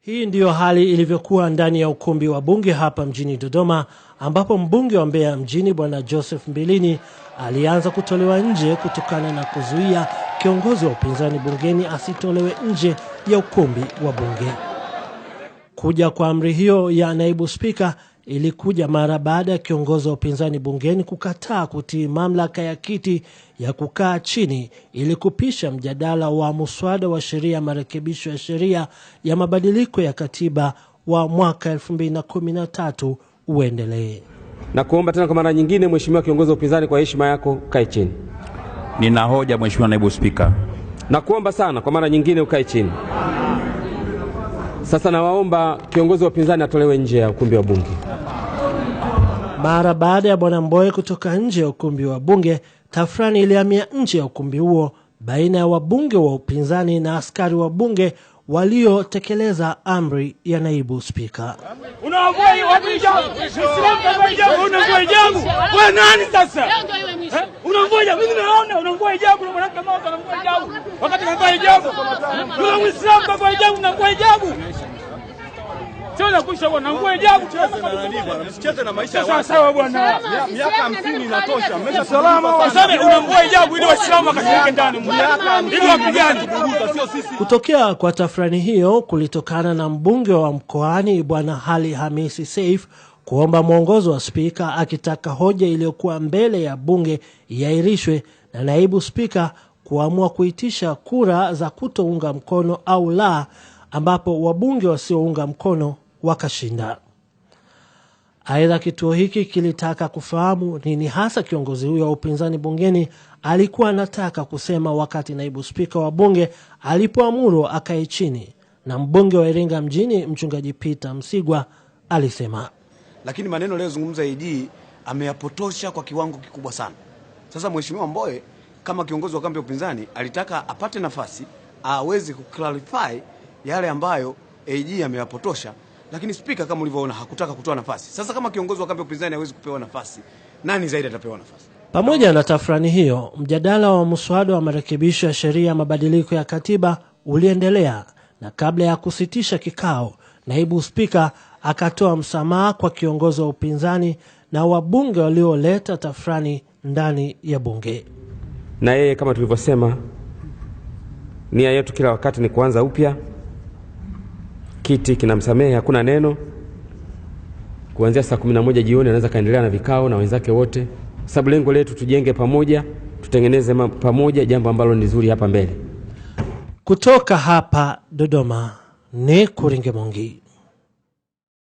Hii ndiyo hali ilivyokuwa ndani ya ukumbi wa bunge hapa mjini Dodoma, ambapo mbunge wa Mbeya mjini Bwana Joseph Mbilini alianza kutolewa nje kutokana na kuzuia kiongozi wa upinzani bungeni asitolewe nje ya ukumbi wa bunge. Kuja kwa amri hiyo ya naibu spika ilikuja mara baada ya kiongozi wa upinzani bungeni kukataa kutii mamlaka ya kiti ya kukaa chini ili kupisha mjadala wa muswada wa sheria marekebisho ya sheria ya mabadiliko ya katiba wa mwaka 2013 uendelee. Na kuomba tena kwa mara nyingine, mheshimiwa kiongozi wa upinzani, kwa heshima yako kae chini. Nina hoja mheshimiwa naibu spika. Na kuomba sana kwa mara nyingine ukae chini. Sasa nawaomba kiongozi wa upinzani atolewe nje ya ukumbi wa bunge. Mara baada ya Bwana Mbowe kutoka nje ya ukumbi wa bunge, tafrani ilihamia nje ya ukumbi huo baina ya wabunge wa upinzani na askari wa bunge waliotekeleza amri ya naibu spika. Unavua hijabu. Wewe nani sasa? Unavua hijabu. Mimi naona unavua hijabu na mwanamke mmoja anavua hijabu. Wakati anavua hijabu. Yule Muislamu kavua hijabu na anavua hijabu. Sio nakusha bwana, anavua hijabu. Msicheze na maisha. Sawa sawa bwana. Miaka 50 inatosha. Mmesha salama. Waseme unavua hijabu ili Waislamu wakashiriki ndani. Ili wapigane. Sio sisi. Kutokea kwa tafrani hiyo kulitokana na mbunge wa mkoani Bwana Ali Hamisi Seif kuomba mwongozo wa spika akitaka hoja iliyokuwa mbele ya bunge iahirishwe na naibu spika kuamua kuitisha kura za kutounga mkono au la, ambapo wabunge wasiounga mkono wakashinda. Aidha, kituo hiki kilitaka kufahamu nini hasa kiongozi huyo wa upinzani bungeni alikuwa anataka kusema wakati naibu spika wa bunge alipoamuru akae chini, na mbunge wa Iringa mjini mchungaji Peter Msigwa alisema, lakini maneno leo zungumza AG ameyapotosha kwa kiwango kikubwa sana. Sasa mheshimiwa Mbowe kama kiongozi wa kambi ya upinzani alitaka apate nafasi aweze kuclarify yale ambayo AG ameyapotosha, lakini spika kama ulivyoona hakutaka kutoa nafasi. Sasa kama kiongozi wa kambi ya upinzani hawezi kupewa nafasi, nani zaidi atapewa nafasi? Pamoja na tafrani hiyo, mjadala wa muswada wa marekebisho ya sheria ya mabadiliko ya katiba uliendelea, na kabla ya kusitisha kikao, naibu spika akatoa msamaha kwa kiongozi wa upinzani na wabunge walioleta tafrani ndani ya bunge. Na yeye kama tulivyosema, nia yetu kila wakati ni kuanza upya. Kiti kinamsamehe, hakuna neno. Kuanzia saa 11 jioni anaweza kaendelea na vikao na wenzake wote. Sababu lengo letu tujenge pamoja, tutengeneze pamoja jambo ambalo ni zuri hapa mbele. Kutoka hapa Dodoma ni Kuringe Mongi.